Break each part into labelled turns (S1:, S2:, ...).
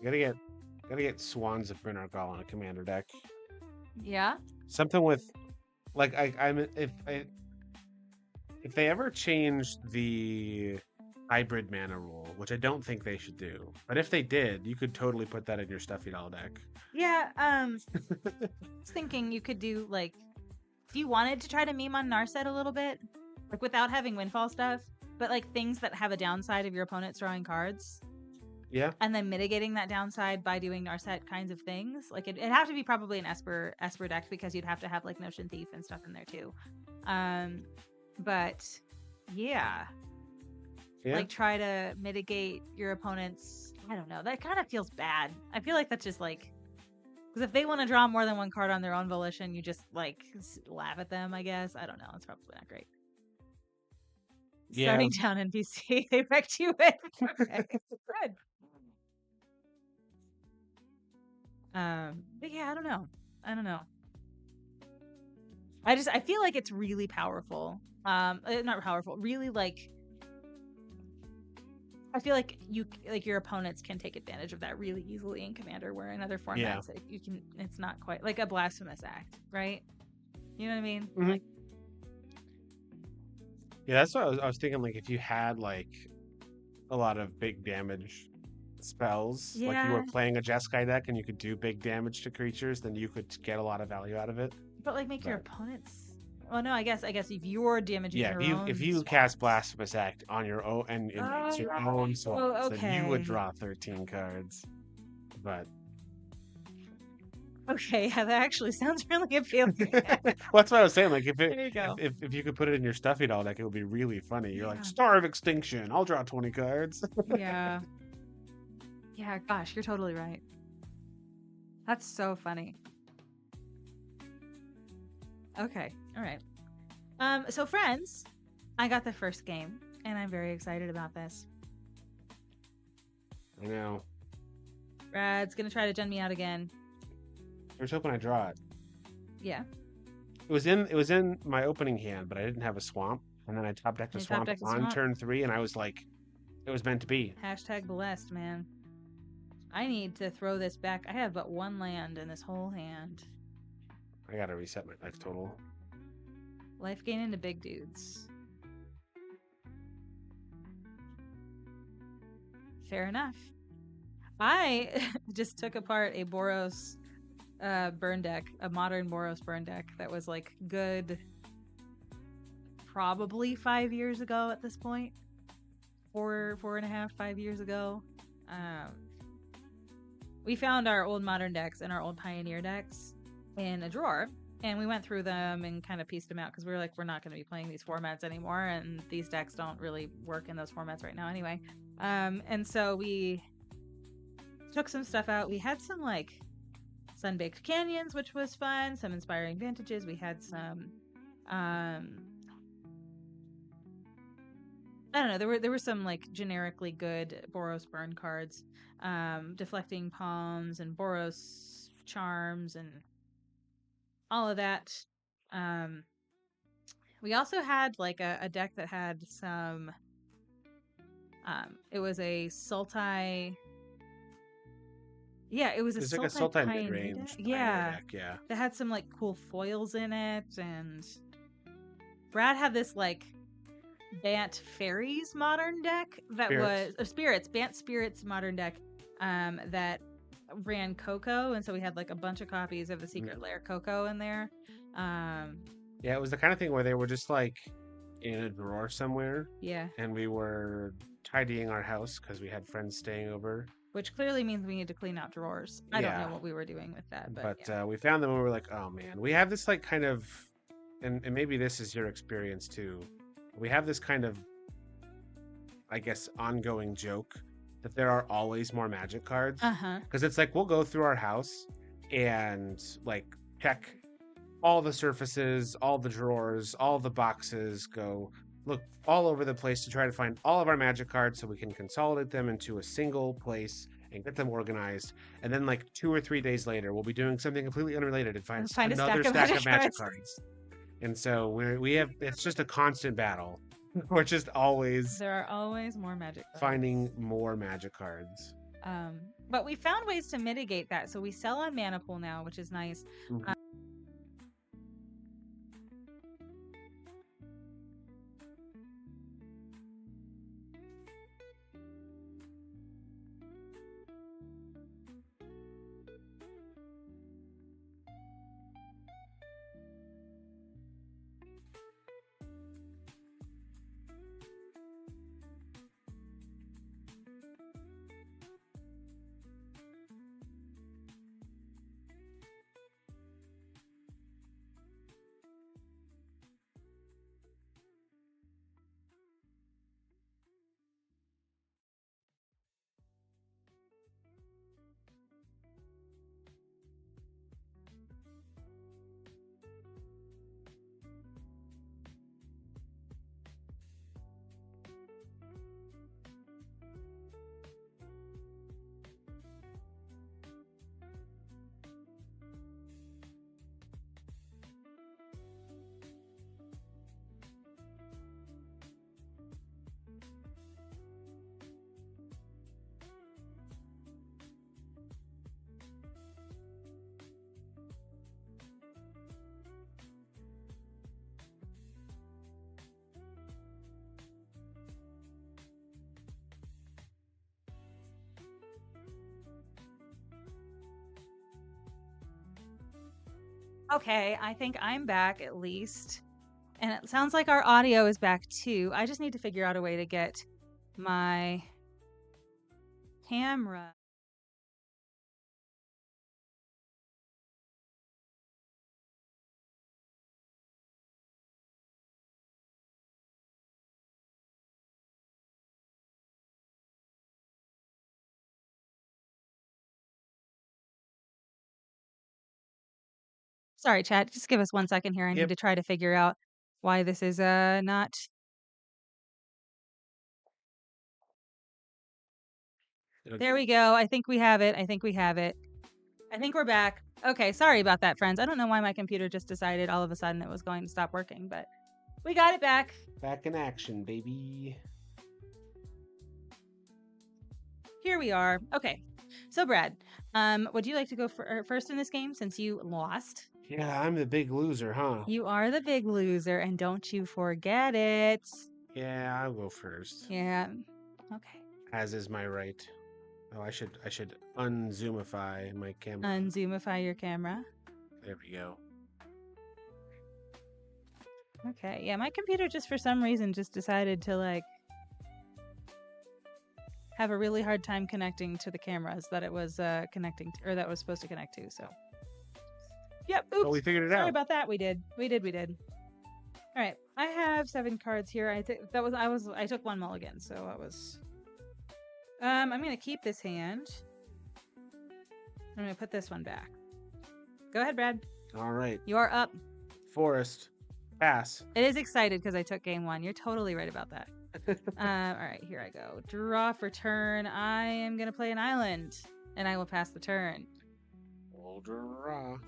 S1: Gotta get Swans of Brynargal on a commander deck.
S2: Yeah.
S1: Something with like if they ever changed the hybrid mana rule, which I don't think they should do, but if they did, you could totally put that in your Stuffy Doll deck.
S2: Yeah. I was thinking you could do like, if you wanted to try to meme on Narset a little bit, like without having windfall stuff, but like things that have a downside of your opponent's drawing cards.
S1: Yeah.
S2: And then mitigating that downside by doing Narset kinds of things. Like it'd have to be probably an Esper deck because you'd have to have like Notion Thief and stuff in there too. But yeah. Like try to mitigate your opponent's. I don't know. That kind of feels bad. I feel like that's just like, because if they want to draw more than one card on their own volition, you just like laugh at them. I guess I don't know. It's probably not great.
S1: Yeah.
S2: Starting down NPC, they wrecked you with. Okay, good. But yeah, I don't know. I feel like it's really powerful. Not powerful, really like. I feel like your opponents can take advantage of that really easily in Commander, where in other formats you can. It's not quite like a blasphemous act, right? You know what I mean?
S1: Mm-hmm.
S2: Like,
S1: yeah, that's what I was thinking. Like if you had like a lot of big damage spells, like you were playing a Jeskai deck and you could do big damage to creatures, then you could get a lot of value out of it.
S2: But like make your opponents. Well, no, I guess if you're damaging your own
S1: if you cast Blasphemous Act on your own and it's your own swamps, then you would draw 13 cards. But
S2: okay, yeah, that actually sounds really appealing.
S1: Well, that's what I was saying. Like
S2: if
S1: you could put it in your Stuffy Doll deck, it would be really funny. You're like, Star of Extinction, I'll draw 20 cards.
S2: Yeah. Yeah, gosh, you're totally right. That's so funny. Okay, all right. So friends, I got the first game, and I'm very excited about this.
S1: I know.
S2: Brad's gonna try to gen me out again.
S1: I was hoping I draw it.
S2: Yeah.
S1: It was in my opening hand, but I didn't have a swamp, and then I top decked a swamp on turn 3, and I was like, it was meant to be.
S2: Hashtag blessed, man. I need to throw this back. I have but one land in this whole hand.
S1: I gotta reset my life total.
S2: Life gain into big dudes. Fair enough. I just took apart a Boros burn deck, a modern Boros burn deck that was like good probably 5 years ago at this point. 4.5, 5 years ago. We found our old modern decks and our old Pioneer decks in a drawer, and we went through them and kind of pieced them out because we were like, we're not going to be playing these formats anymore, and these decks don't really work in those formats right now anyway. And so we took some stuff out. We had some like Sun-Baked Canyons, which was fun, some Inspiring Vantages. We had some I don't know, there were some like generically good Boros burn cards. Deflecting Palms and Boros Charms and all of that. We also had like a deck that had some it was a Sultai. Yeah, it was a
S1: like a Sultai mid-range.
S2: Yeah.
S1: Deck, yeah.
S2: That had some like cool foils in it, and Brad had this like Bant Fairies modern deck that was Spirits, Bant Spirits modern deck that ran Coco, and so we had like a bunch of copies of the Secret Lair Coco in there.
S1: Yeah, it was the kind of thing where they were just like in a drawer somewhere.
S2: Yeah.
S1: And we were tidying our house because we had friends staying over.
S2: Which clearly means we need to clean out drawers. I don't know what we were doing with that, but
S1: we found them and we were like, oh man, we have this like kind of, and maybe this is your experience too. We have this kind of, I guess, ongoing joke that there are always more Magic cards. Because it's like we'll go through our house and like check all the surfaces, all the drawers, all the boxes, go look all over the place to try to find all of our Magic cards so we can consolidate them into a single place and get them organized. And then like 2 or 3 days later, we'll be doing something completely unrelated and find another stack of Magic cards. And so we have, it's just a constant battle. We're just always...
S2: There are always more Magic cards.
S1: Finding more Magic cards.
S2: But we found ways to mitigate that. So we sell on Mana Pool now, which is nice.
S1: Mhm.
S2: Okay, I think I'm back at least. And it sounds like our audio is back too. I just need to figure out a way to get my camera. Sorry, chat. Just give us 1 second here. I need
S1: Yep.
S2: to try to figure out why this is not. There we go. I think we have it. I think we have it. I think we're back. Okay, sorry about that, friends. I don't know why my computer just decided all of a sudden it was going to stop working, but we got it back.
S1: Back in action, baby.
S2: Here we are. Okay. So Brad, would you like to go first in this game since you lost?
S1: Yeah, I'm the big loser, huh?
S2: You are the big loser, and don't you forget it.
S1: Yeah, I'll go first.
S2: Yeah. Okay.
S1: As is my right. Oh, I should unzoomify my camera.
S2: Unzoomify your camera.
S1: There we go.
S2: Okay. Yeah, my computer just for some reason just decided to like have a really hard time connecting to the cameras that it was connecting to, or that was supposed to connect to. So. Yep. Oops.
S1: Oh, we figured it out.
S2: Sorry about that. We did. We did. All right. I have 7 cards here. I took 1 mulligan, so I was. I'm gonna keep this hand. I'm gonna put this one back. Go ahead, Brad.
S1: All right.
S2: You are up.
S1: Forest. Pass.
S2: It is excited because I took game 1. You're totally right about that. All right, here I go. Draw for turn. I am gonna play an island, and I will pass the turn.
S1: We'll draw.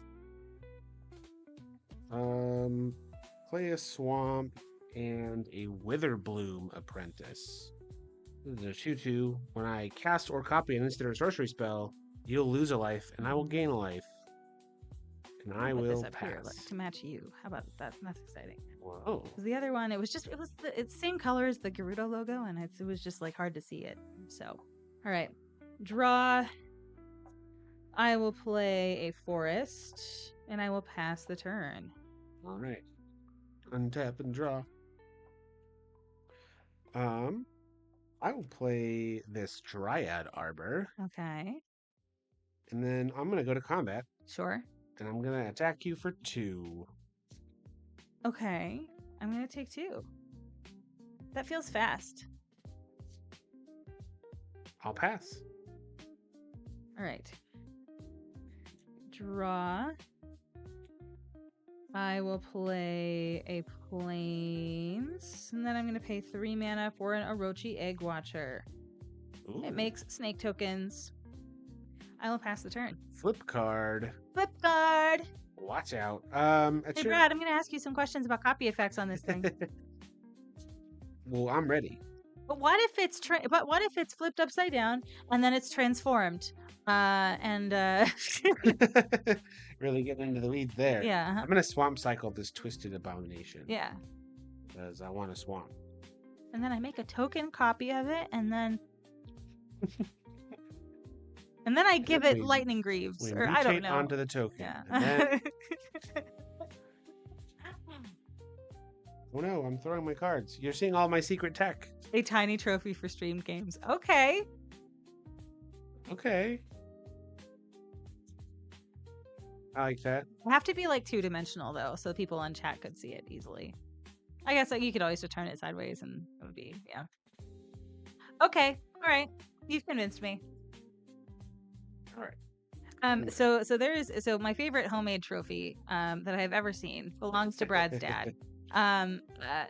S1: Play a swamp and a Witherbloom apprentice. This is a 2/2. When I cast or copy an instant or sorcery spell, you'll lose a life, and I will gain a life. And I
S2: Put
S1: will
S2: this up here,
S1: pass.
S2: like, to match you. How about that? That's exciting.
S1: Whoa.
S2: The other one, it's the same color as the Gerudo logo, and it was just like hard to see it. So, all right, draw. I will play a forest, and I will pass the turn.
S1: All right. Untap and draw. I will play this Dryad Arbor.
S2: Okay.
S1: And then I'm going to go to combat.
S2: Sure.
S1: And I'm going to attack you for 2.
S2: Okay. I'm going to take 2. That feels fast.
S1: I'll pass.
S2: All right. Draw. I will play a Plains, and then I'm going to pay 3 mana for an Orochi Egg Watcher.
S1: Ooh.
S2: It makes snake tokens. I will pass the turn.
S1: Flip card.
S2: Flip card!
S1: Watch out.
S2: Hey, Brad, I'm going to ask you some questions about copy effects on this thing.
S1: Well, I'm ready.
S2: But what if it's flipped upside down and then it's transformed? And
S1: Really getting into the weeds there.
S2: yeah,
S1: I'm gonna swamp cycle this twisted abomination
S2: yeah.
S1: because I want to swamp.
S2: And then I make a token copy of it, and then I give it lightning greaves,
S1: We
S2: or I don't
S1: mutate
S2: know.
S1: onto the token.
S2: Yeah.
S1: And then... Oh no, I'm throwing my cards. You're seeing all my secret tech.
S2: A tiny trophy for streamed games. Okay.
S1: Okay. I like that.
S2: I have to be like 2-dimensional though, so people in chat could see it easily. I guess like you could always just turn it sideways and it would be, yeah. Okay. All right. You've convinced me.
S1: All right.
S2: So my favorite homemade trophy that I have ever seen belongs to Brad's dad.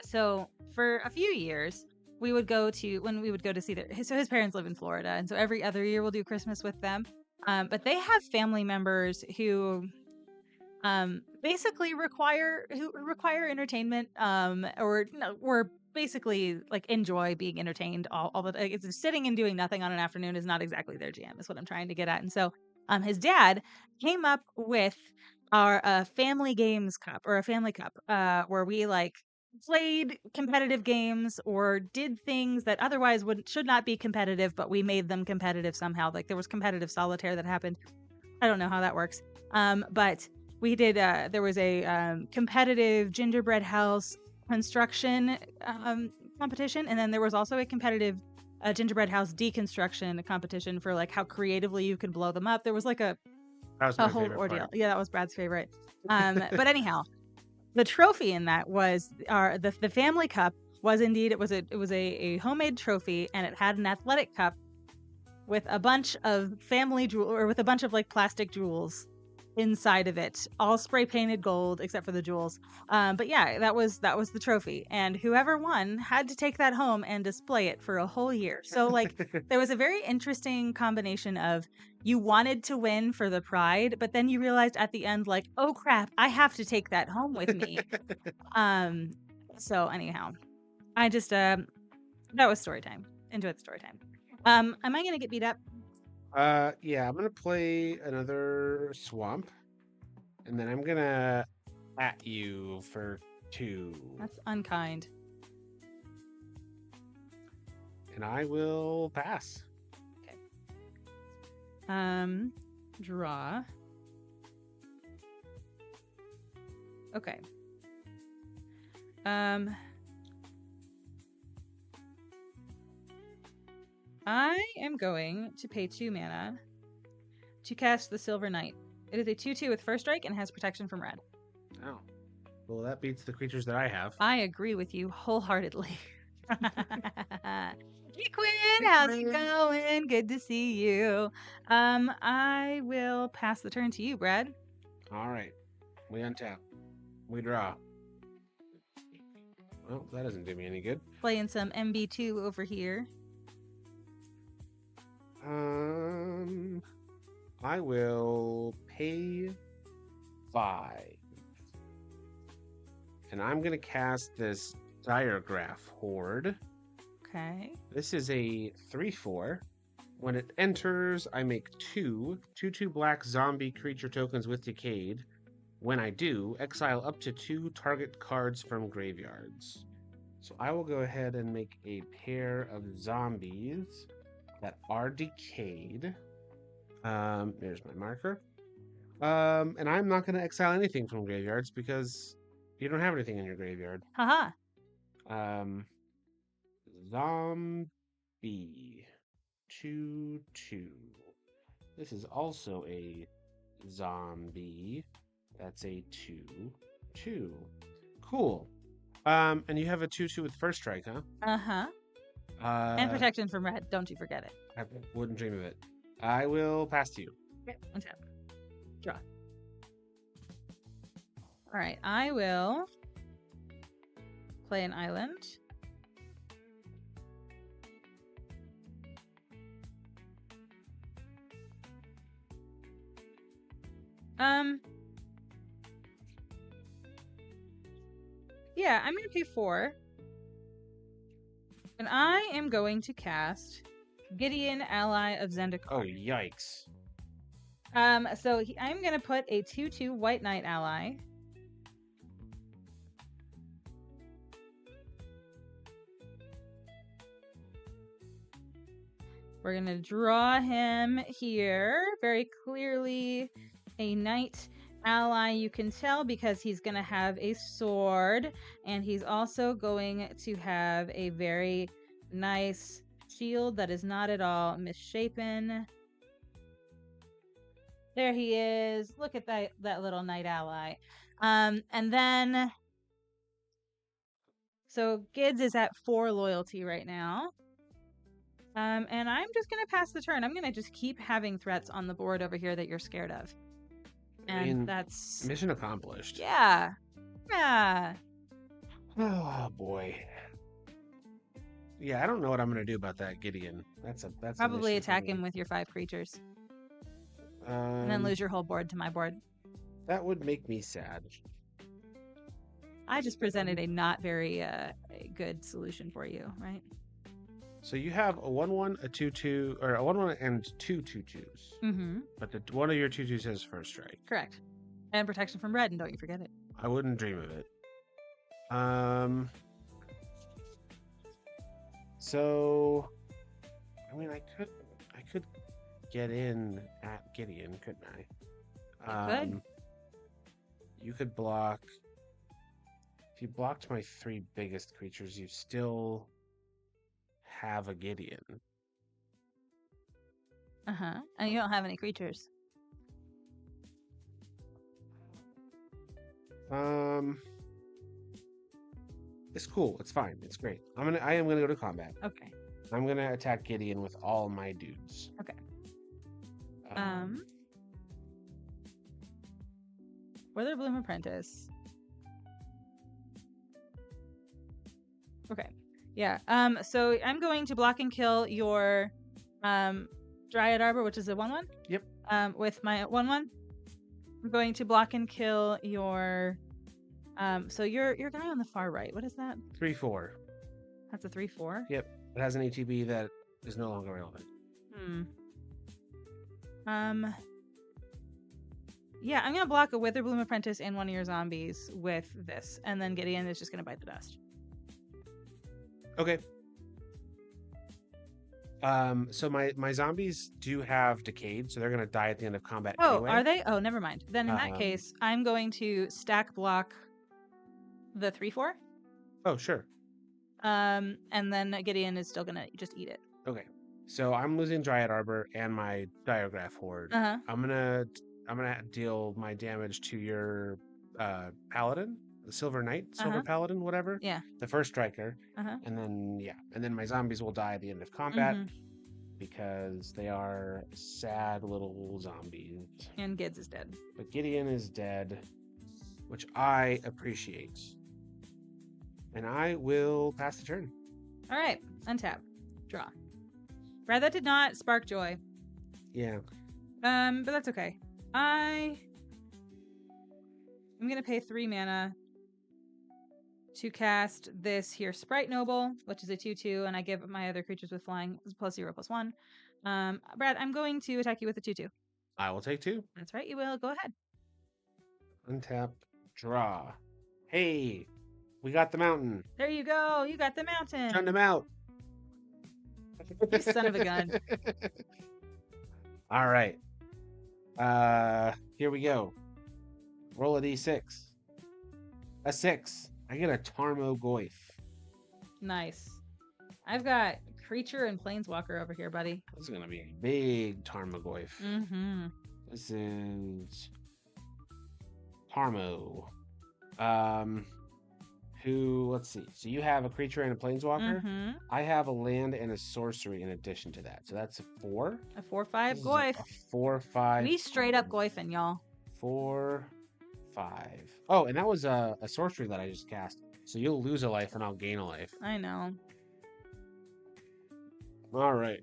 S2: So for a few years we would go to see his parents live in Florida, and so every other year we'll do Christmas with them. But they have family members who basically require entertainment, or basically like enjoy being entertained all the like, it's sitting and doing nothing on an afternoon is not exactly their jam, is what I'm trying to get at. And so his dad came up with our family games cup, or a family cup, where we like played competitive games or did things that otherwise should not be competitive, but we made them competitive somehow. Like there was competitive solitaire that happened. I don't know how that works. But we did, there was a competitive gingerbread house construction competition, and then there was also a competitive gingerbread house deconstruction competition for like how creatively you could blow them up. There was like a whole ordeal. Part. Yeah, that was Brad's favorite. But anyhow, the trophy in that was the family cup was indeed, it was a homemade trophy, and it had an athletic cup with a bunch of family jewel, or with a bunch of like plastic jewels inside of it, all spray painted gold except for the jewels. But yeah, that was the trophy, and whoever won had to take that home and display it for a whole year. So like there was a very interesting combination of, you wanted to win for the pride, but then you realized at the end, like, oh crap, I have to take that home with me. So anyhow, I just that was story time. Enjoyed the story time. Am I gonna get beat up?
S1: Yeah, I'm gonna play another swamp, and then I'm gonna at you for 2.
S2: That's unkind.
S1: And I will pass.
S2: Okay. Draw. Okay. I am going to pay 2 mana to cast the Silver Knight. It is a 2/2 with first strike and has protection from red.
S1: Oh. Well, that beats the creatures that I have.
S2: I agree with you wholeheartedly. Hey Quinn, how's it going? Good to see you. I will pass the turn to you, Brad.
S1: All right. We untap. We draw. Well, that doesn't do me any good.
S2: Playing some MB2 over here.
S1: I will pay 5. And I'm going to cast this Diregraph Horde.
S2: Okay.
S1: This is a 3/4. When it enters, I make 2 black zombie creature tokens with Decayed. When I do, exile up to 2 target cards from graveyards. So I will go ahead and make a pair of zombies that are decayed. There's my marker. And I'm not going to exile anything from graveyards because you don't have anything in your graveyard.
S2: Haha.
S1: Zombie 2/2. This is also a zombie. That's a 2/2. Cool. And you have a 2/2 with first strike, huh?
S2: Uh-huh. And protection from red. Don't you forget it.
S1: I wouldn't dream of it. I will pass to you.
S2: Okay, untap. Draw. All right, I will play an island. Yeah, I'm gonna pay 4. And And I am going to cast Gideon, Ally of Zendikar.
S1: Oh, yikes.
S2: So I'm going to put a 2/2 White Knight ally. We're going to draw him here. Very clearly a knight ally, you can tell, because he's going to have a sword, and he's also going to have a very nice shield that is not at all misshapen. There he is. Look at that little knight ally. And then, so Gids is at 4 loyalty right now. And I'm just going to pass the turn. I'm going to just keep having threats on the board over here that you're scared of. And
S1: I mean,
S2: that's...
S1: mission accomplished.
S2: Yeah. Yeah.
S1: Oh, boy. Yeah, I don't know what I'm going to do about that Gideon. That's
S2: Probably attack him with your 5 creatures. And then lose your whole board to my board.
S1: That would make me sad.
S2: I just presented a not very good solution for you, right?
S1: So you have a 1/1, a 2/2, or a 1/1 and 2 2/2s.
S2: Mm-hmm.
S1: But one of your 2/2s has first strike.
S2: Correct. And protection from red, and don't you forget it.
S1: I wouldn't dream of it. So, I mean, I could get in at Gideon, couldn't I?
S2: You could.
S1: You could block. If you blocked my 3 biggest creatures, you still have a Gideon.
S2: And you don't have any creatures.
S1: It's cool. It's fine. It's great. I am gonna go to combat.
S2: Okay.
S1: I'm gonna attack Gideon with all my dudes.
S2: Okay. Witherbloom Apprentice. Okay. Yeah. So I'm going to block and kill your Dryad Arbor, which is a 1/1.
S1: Yep.
S2: With my 1/1. I'm going to block and kill your so your guy on the far right. What is that?
S1: 3/4.
S2: That's a 3/4.
S1: Yep. It has an ATB that is no longer relevant.
S2: Yeah, I'm gonna block a Witherbloom Apprentice and one of your zombies with this, and then Gideon is just gonna bite the dust.
S1: Okay. So my zombies do have decayed, so they're gonna die at the end of combat anyway.
S2: Are they? Oh, never mind. Then in that case, I'm going to stack block the 3/4.
S1: Oh, sure.
S2: And then Gideon is still gonna just eat it.
S1: Okay. So I'm losing Dryad Arbor and my Diograph Horde. I'm gonna deal my damage to your Paladin, the Silver Knight, Silver Paladin, whatever.
S2: Yeah.
S1: The first striker. And then my zombies will die at the end of combat because they are sad little zombies.
S2: And Gids is dead.
S1: But Gideon is dead, which I appreciate. And I will pass the turn.
S2: All right, untap, draw. Brad, that did not spark joy.
S1: Yeah.
S2: But that's okay. I'm gonna pay 3 mana to cast this here Sprite Noble, which is a 2/2, and I give my other creatures with flying +0/+1. Brad, I'm going to attack you with a 2/2.
S1: I will take 2.
S2: That's right, you will. Go ahead.
S1: Untap, draw. Hey, we got the mountain.
S2: There you go. You got the mountain.
S1: Turn them out.
S2: You son of a gun.
S1: All right. Here we go. Roll a d6. A 6. I get a Tarmogoyf.
S2: Nice. I've got creature and planeswalker over here, buddy.
S1: This is gonna be a big Tarmogoyf. This is Tarmo. Let's see. So you have a creature and a planeswalker. I have a land and a sorcery in addition to that. So that's a 4.
S2: A 4/5 Goyf.
S1: 4/5.
S2: We straight up Goyfing, y'all.
S1: 4/5. Oh, and that was a sorcery that I just cast. So you'll lose a life and I'll gain a life.
S2: I know.
S1: All right.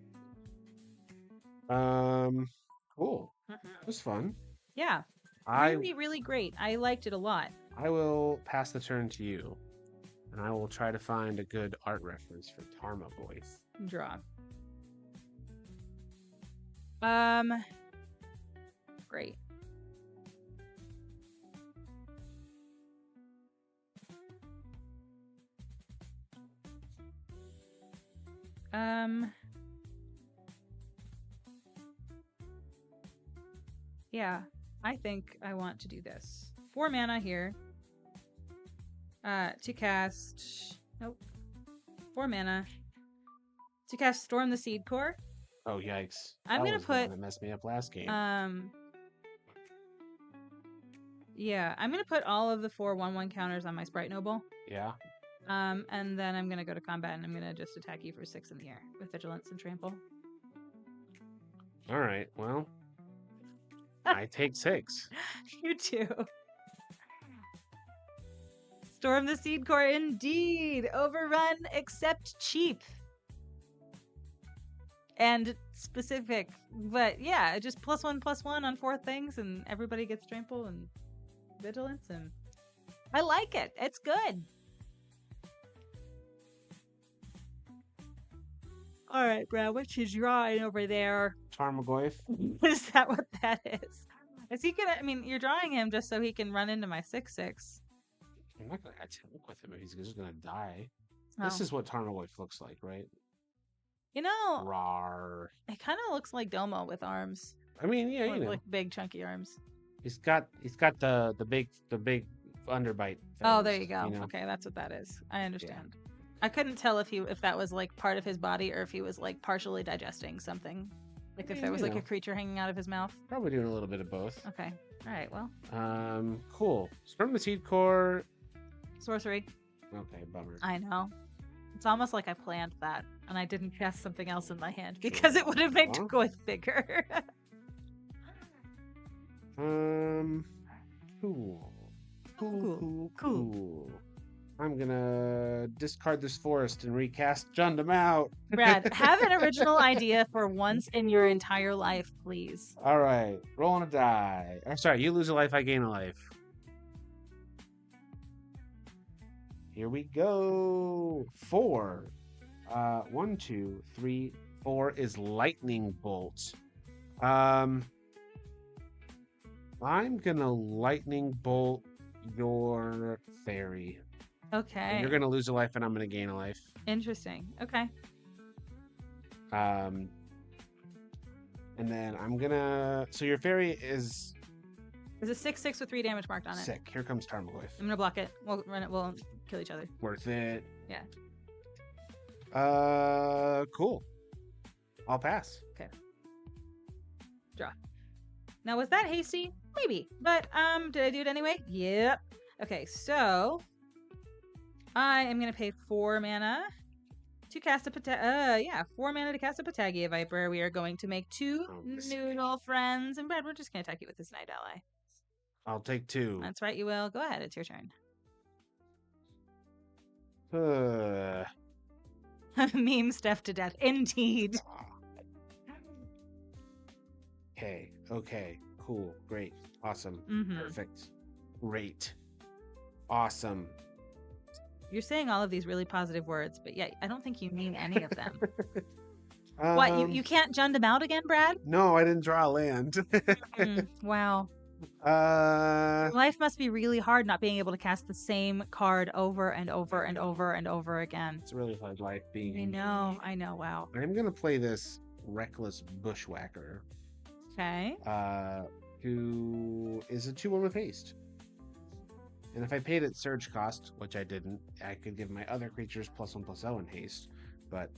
S1: Cool. That was fun.
S2: Yeah. Really, really great. I liked it a lot.
S1: I will pass the turn to you. And I will try to find a good art reference for Tarmogoyf.
S2: Draw. Great. Yeah, I think I want to do this. 4 mana here. To cast. Nope. 4 mana. To cast Storm the Seed Core.
S1: Oh yikes!
S2: I'm gonna
S1: was the one
S2: put.
S1: that messed me up last game.
S2: Yeah, I'm gonna put all of the 4/1/1 counters on my Sprite Noble.
S1: Yeah.
S2: And then I'm gonna go to combat and I'm gonna just attack you for 6 in the air with Vigilance and Trample.
S1: All right. Well, I take 6.
S2: You too. Storm the Seed Core, indeed. Overrun, except cheap. And specific. But yeah, just +1/+1 on 4 things, and everybody gets Trample and Vigilance, and I like it. It's good. All right, Brad, what you drawing over there?
S1: Tarmogoyf.
S2: Is that what that is? Is he gonna? I mean, you're drawing him just so he can run into my 6/6.
S1: I'm not gonna attack with him if he's just gonna die.
S2: Oh.
S1: This is what Tarmogoyf looks like, right?
S2: You know,
S1: Rawr.
S2: it kind of looks like Domo with arms.
S1: I mean, yeah,
S2: Or
S1: you know,
S2: like big chunky arms.
S1: he's got the big underbite.
S2: Oh,
S1: feathers,
S2: there you go.
S1: know?
S2: Okay, that's what that is. I understand. I couldn't tell if that was like part of his body or if he was like partially digesting something. Like if there was like a creature hanging out of his mouth.
S1: Probably doing a little bit of both.
S2: Okay. All right. Well.
S1: Cool. Storm the Seed Core.
S2: Sorcery.
S1: Okay, bummer.
S2: I know. It's almost like I planned that and I didn't cast something else in my hand because it would have made Tarmogoyf bigger.
S1: Cool. I'm gonna discard this forest and recast Jundam out.
S2: Brad, have an original idea for once in your entire life, please.
S1: All right, rolling a die. I'm sorry, you lose a life, I gain a life. Here we go. 4. 1, 2, 3, 4 is Lightning Bolt. I'm gonna Lightning Bolt your fairy.
S2: Okay.
S1: And you're gonna lose a life, and I'm gonna gain a life.
S2: Interesting. Okay.
S1: And then I'm gonna. So your fairy is.
S2: There's a 6/6 with 3 damage marked on it.
S1: Sick. Here comes Tarmogoyf.
S2: I'm gonna block it. We'll run it. We'll kill each other.
S1: Worth it.
S2: Yeah.
S1: Cool. I'll pass.
S2: Okay. Draw. Now was that hasty? Maybe. But did I do it anyway? Yep. Okay, so I am gonna pay 4 mana to cast a 4 mana to cast a Patagia Viper. We are going to make 2 noodle friends. And Brad, we're just gonna attack you with this Night Ally.
S1: I'll take 2.
S2: That's right, you will. Go ahead, it's your turn. Meme Steph to death. Indeed.
S1: Okay. Cool. Great. Awesome.
S2: Mm-hmm.
S1: Perfect. Great. Awesome.
S2: You're saying all of these really positive words, but yeah, I don't think you mean any of them. What, you can't Jund out again, Brad?
S1: No, I didn't draw a land.
S2: Wow. Life must be really hard not being able to cast the same card over and over and over and over again.
S1: It's really hard life being.
S2: I know, wow.
S1: I'm gonna play this Reckless Bushwhacker.
S2: Okay.
S1: Who is a 2/1 with haste. And if I paid it surge cost, which I didn't, I could give my other creatures +1/+0 in haste, but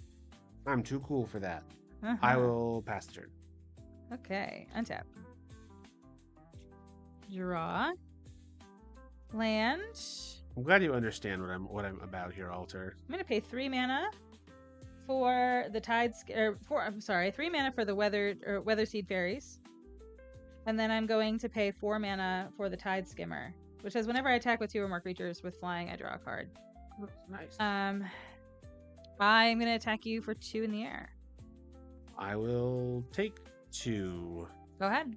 S1: I'm too cool for that. I will pass turn.
S2: Okay, untap. Draw. Land.
S1: I'm glad you understand what I'm about here, Alter.
S2: I'm gonna pay 3 mana for the three mana for the Weather Seed Fairies. And then I'm going to pay 4 mana for the Tide Skimmer, which says whenever I attack with 2 or more creatures with flying, I draw a card.
S1: Nice.
S2: I'm gonna attack you for 2 in the air.
S1: I will take 2.
S2: Go ahead.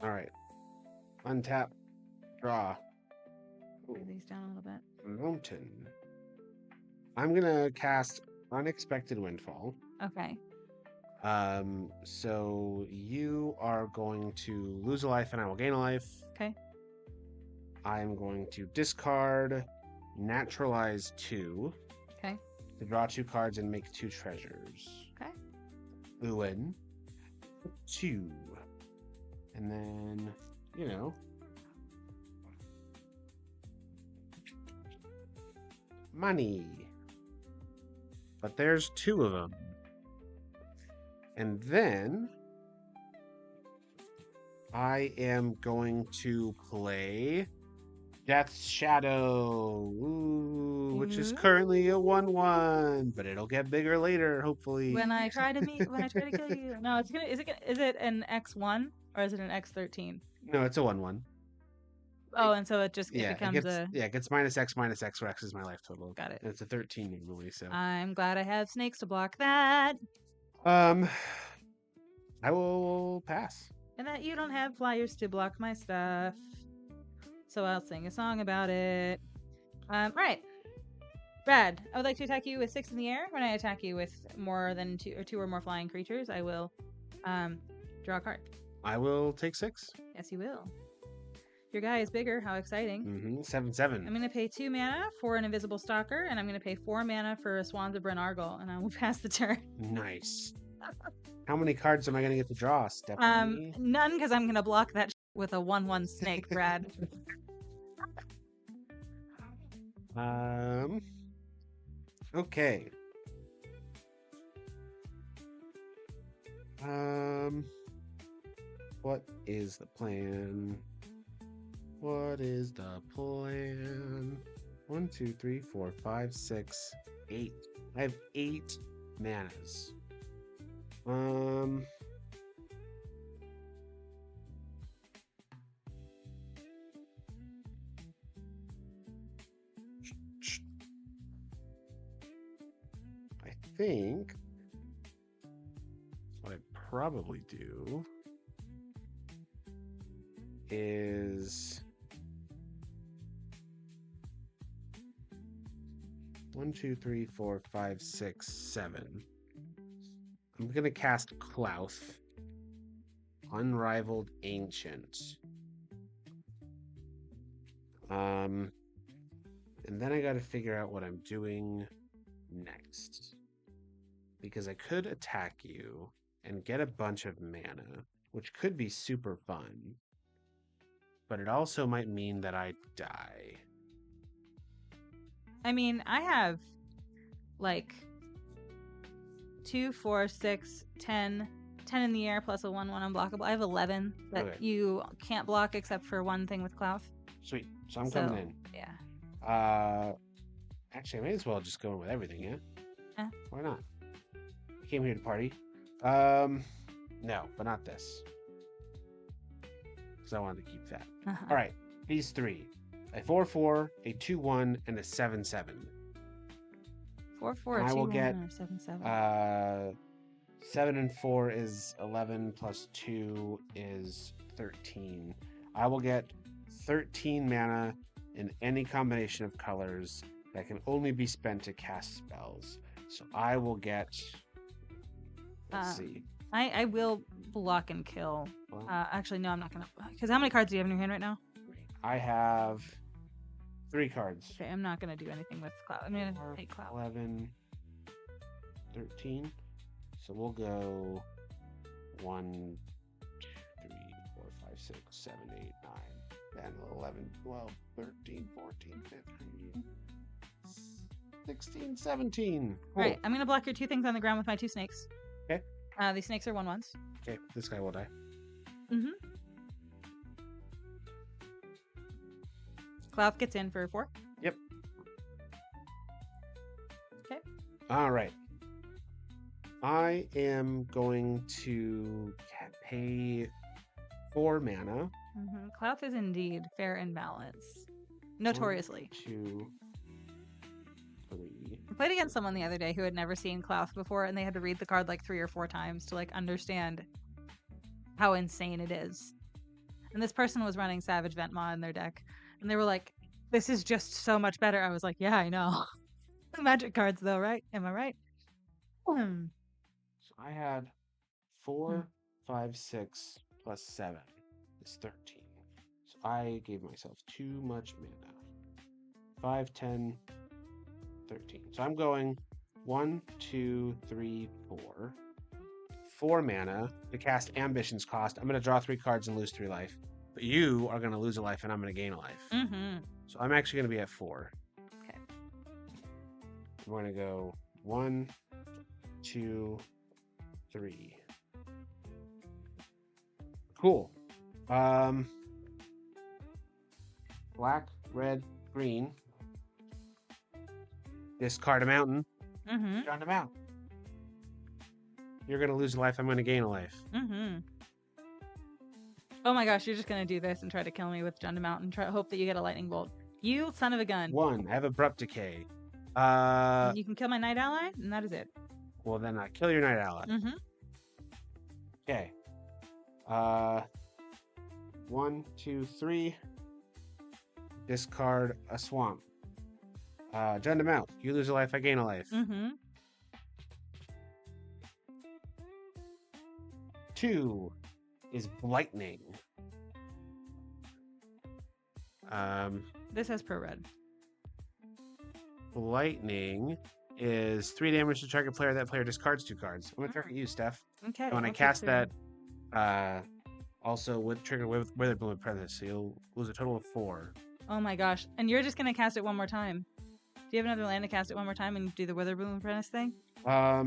S1: All right. Untap. Draw.
S2: Bring these down a little bit.
S1: Mountain. I'm gonna cast Unexpected Windfall.
S2: Okay.
S1: So you are going to lose a life and I will gain a life.
S2: Okay.
S1: I'm going to discard Naturalize 2
S2: Okay.
S1: to draw 2 cards and make 2 treasures.
S2: Okay.
S1: Lewin. 2. And then, you know, money. But there's 2 of them. And then I am going to play Death's Shadow, which is currently a 1/1, but it'll get bigger later, hopefully.
S2: When I try to kill you. No, is it an X1 or is it an X13?
S1: No, it's a 1/1.
S2: Oh, and so it
S1: Yeah,
S2: becomes
S1: it gets -X, where X is my life total.
S2: Got it.
S1: And it's a 13 normally, so.
S2: I'm glad I have snakes to block that.
S1: I will pass.
S2: And that you don't have flyers to block my stuff. So I'll sing a song about it. All right. Brad, I would like to attack you with 6 in the air. When I attack you with more than 2 or more flying creatures, I will draw a card.
S1: I will take 6.
S2: Yes, you will. Your guy is bigger. How exciting.
S1: 7/7.
S2: I'm going to pay 2 mana for an Invisible Stalker, and I'm going to pay 4 mana for a Swans of Bryn Argyle, and I will pass the turn.
S1: Nice. How many cards am I going to get to draw, Steph?
S2: None, because I'm going to block that with a 1/1 snake, Brad.
S1: Okay. What is the plan? What is the plan? 1, 2, 3, 4, 5, 6, 8. I have 8 manas. I think what I'd probably do is 1, 2, 3, 4, 5, 6, 7. I'm gonna cast Clouth, Unrivaled Ancient. And then I gotta figure out what I'm doing next. Because I could attack you and get a bunch of mana, which could be super fun. But it also might mean that I die.
S2: I mean, I have like 2, 4, 6, 10 in the air plus a 1/1 unblockable. I have 11 that you can't block except for one thing with Clouth.
S1: Sweet. So I'm coming in.
S2: Yeah.
S1: Actually, I may as well just go in with everything, yeah?
S2: Yeah.
S1: Why not? I came here to party. No, but not this. Because I wanted to keep that. All right, these 3. A 4/4, a 2/1, and a 7/7.
S2: 4/4,
S1: and I will get
S2: 7/7.
S1: 7 and 4 is 11 plus 2 is 13. I will get 13 mana in any combination of colors that can only be spent to cast spells. So I will get. Let's see.
S2: I will block and kill. Well, actually, no, I'm not gonna. Because how many cards do you have in your hand right now?
S1: I have 3 cards.
S2: Okay, I'm not gonna do anything with Cloud. I'm gonna take Cloud.
S1: 11, 13. So we'll go 1, 2, 3, 4, 5, 6, 7, 8, 9, 10, 11, 12, 13, 14, 15, 16, 17.
S2: Cool. All right, I'm gonna block your 2 things on the ground with my 2 snakes.
S1: Okay.
S2: These snakes are 1/1s.
S1: Okay, this guy will die.
S2: Cloud gets in for 4.
S1: Yep.
S2: Okay.
S1: All right. I am going to pay 4 mana.
S2: Cloud is indeed fair and balanced. Notoriously.
S1: 1, 2, 3.
S2: I played against someone the other day who had never seen Clouth before, and they had to read the card like 3 or 4 times to like understand how insane it is. And this person was running Savage Ventmaw in their deck, and they This is just so much better. I was like, yeah, I know. Magic cards, though, right? Am I right? Hmm.
S1: So I had 4, 5, 6 plus 7 is 13. So I gave myself too much mana. 5, 10, 13. So I'm going 1, 2, 3, 4. 4 mana to cast Ambition's Cost. I'm going to draw 3 cards and lose 3 life. But you are going to lose a life and I'm going to gain a life.
S2: Mm-hmm.
S1: So I'm actually going to be at 4.
S2: Okay.
S1: We're going to go 1, 2, 3. Cool. Black, red, green. Discard a mountain.
S2: Mm-hmm.
S1: Draw them out. You're going to lose a life. I'm going to gain a life.
S2: Mm-hmm. Oh my gosh, you're just going to do this and try to kill me with Jund Mount and hope that you get a lightning bolt. You son of a gun.
S1: 1. I have Abrupt Decay.
S2: You can kill my knight ally, and that is it.
S1: Well, then I kill your knight ally.
S2: Mm-hmm.
S1: Okay. 1, 2, 3. Discard a swamp. Jund them out. You lose a life, I gain a life.
S2: Mm-hmm.
S1: 2 is Blightning.
S2: This has per red.
S1: Lightning is 3 damage to target player. That player discards 2 cards. I'm gonna target you, Steph.
S2: Okay.
S1: And when I cast that, also with trigger with Witherbloom Apprentice, so you'll lose a total of 4.
S2: Oh my gosh! And you're just gonna cast it one more time. Do you have another land to cast it one more time and do the Witherbloom Apprentice thing?
S1: I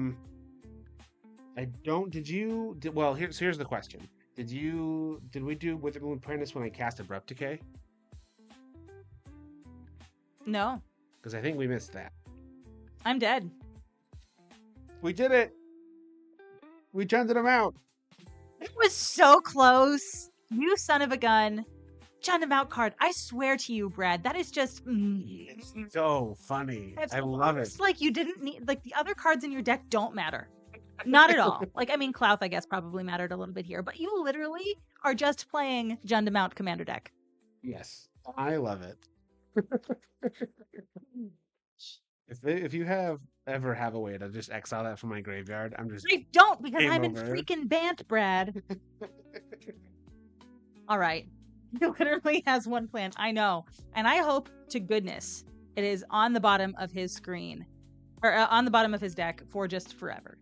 S1: don't. Well, here's the question. Did we do Witherbloom Apprentice when I cast Abrupt Decay?
S2: No.
S1: Because I think we missed that.
S2: I'm dead.
S1: We did it. We turned them out.
S2: It was so close. You son of a gun. Jund them out card. I swear to you, Brad, that is just
S1: It's so funny. I love it.
S2: It's like you didn't need the other cards in your deck don't matter. Not at all. Clouth, I guess, probably mattered a little bit here, but you literally are just playing Jund them out commander deck.
S1: Yes, I love it. If you ever have a way to just exile that from my graveyard, I'm just.
S2: I don't, because
S1: Game
S2: I'm in
S1: over.
S2: freaking Bant, Brad. All right. He literally has one plan. I know. And I hope to goodness it is on the bottom of his screen or on the bottom of his deck for just forever.